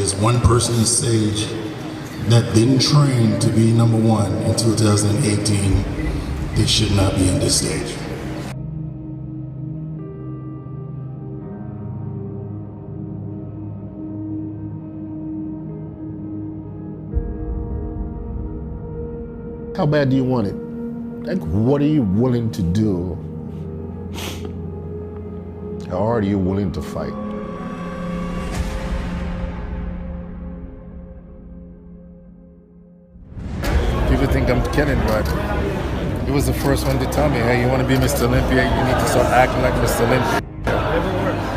there's one person on stage that didn't train to be number one in 2018, they should not be on this stage. How bad do you want it? Like, what are you willing to do? How hard are you willing to fight? People think I'm kidding, but he was the first one to tell me, hey, you want to be Mr. Olympia, you need to start acting like Mr. Olympia.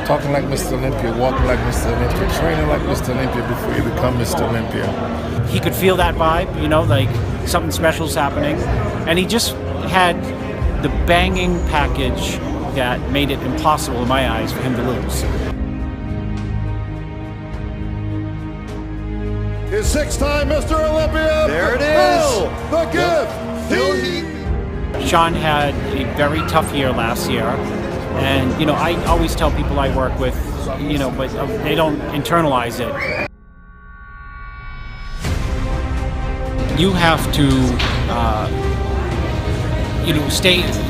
Talking like Mr. Olympia, walking like Mr. Olympia, training like Mr. Olympia before you become Mr. Olympia. He could feel that vibe, you know, like something special's happening. And he just had the banging package that made it impossible in my eyes for him to lose. His six-time Mr. Olympia. There it is. The gift. Phil Heath. Sean had a very tough year last year. And, you know, I always tell people I work with, you know, but they don't internalize it. You have to, you know,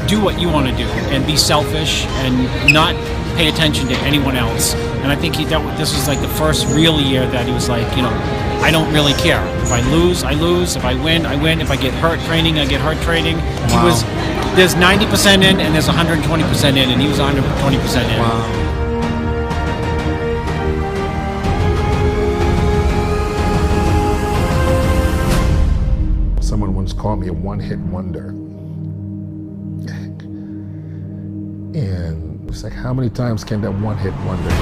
do what you want to do and be selfish and not pay attention to anyone else. And I think this was like the first real year that he was like, you know, I don't really care. If I lose, I lose. If I win, I win. If I get hurt training, I get hurt training. Wow. There's 90% in and there's 120% in, and he was 120% in. Wow. Someone once called me a one-hit wonder. And it's like, how many times can that one-hit wonder do?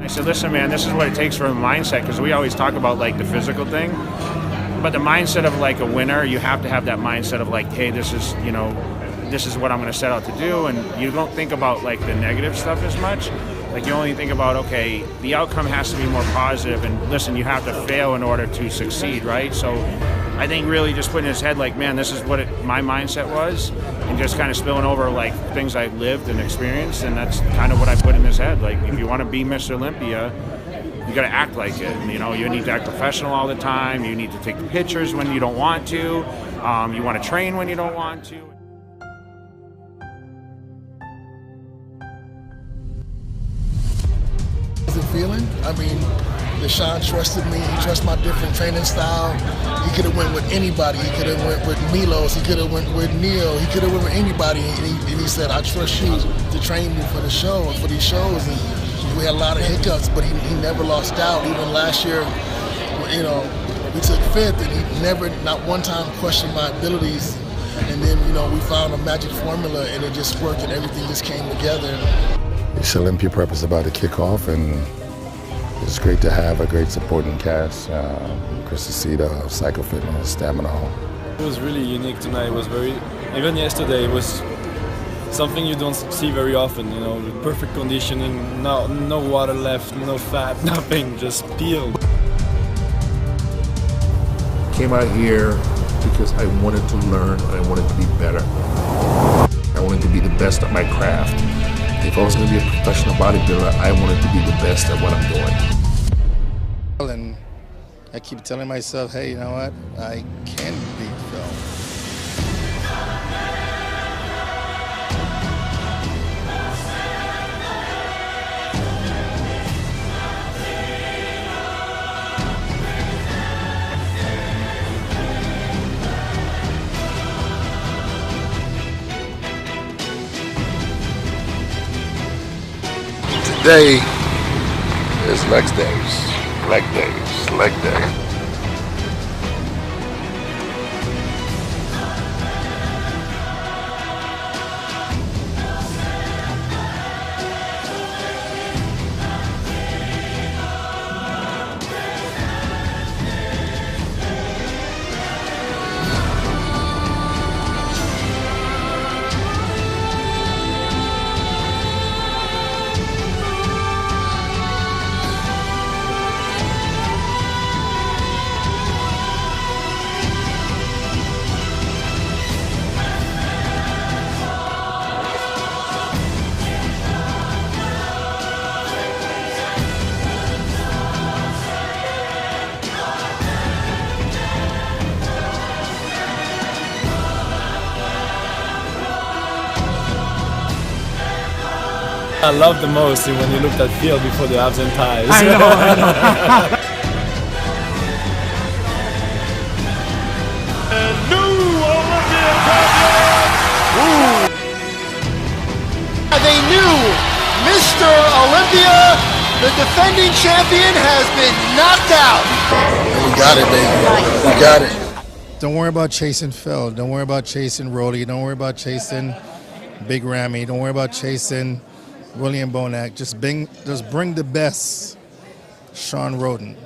I said, listen, man, this is what it takes for a mindset, because we always talk about like the physical thing, but the mindset of like a winner, you have to have that mindset of like, hey, this is, you know, this is what I'm going to set out to do, and you don't think about like the negative stuff as much. Like you only think about, okay, the outcome has to be more positive, and listen, you have to fail in order to succeed, right? So I think really just putting in his head like, man, this is what my mindset was, and just kind of spilling over like things I lived and experienced, and that's kind of what I put in his head. Like, if you want to be Mr. Olympia, you got to act like it. You know, you need to act professional all the time. You need to take pictures when you don't want to. You want to train when you don't want to. The feeling, I mean, Deshaun trusted me. He trusts my different training style. He could have went with anybody. He could have went with Milos. He could have went with Neil. He could have went with anybody. And he said, I trust you to train me for the show, for these shows. And we had a lot of hiccups, but he never lost doubt. Even last year, you know, we took fifth, and he never, not one time, questioned my abilities. And then, you know, we found a magic formula, and it just worked, and everything just came together. It's Olympia Prep is about to kick off, and it's great to have a great supporting cast. Chris Aceta, Psycho Fitness, Stamina. It was really unique tonight. It was very, even yesterday, it was something you don't see very often, you know, with perfect conditioning, no water left, no fat, nothing, just peeled. Came out here because I wanted to learn and I wanted to be better. I wanted to be the best at my craft. If I was going to be a professional bodybuilder, I wanted to be the best at what I'm doing. And I keep telling myself, hey, you know what? I can beat Phil. Today is leg days, leg days, leg day. I love the most is when you looked at Phil before the abs and thighs. I know. They knew Mr. Olympia, the defending champion, has been knocked out. We got it, baby. We got it. Don't worry about chasing Phil. Don't worry about chasing Rolly. Don't worry about chasing Big Ramy. Don't worry about chasing William Bonac. Just bring the best Sean Roden.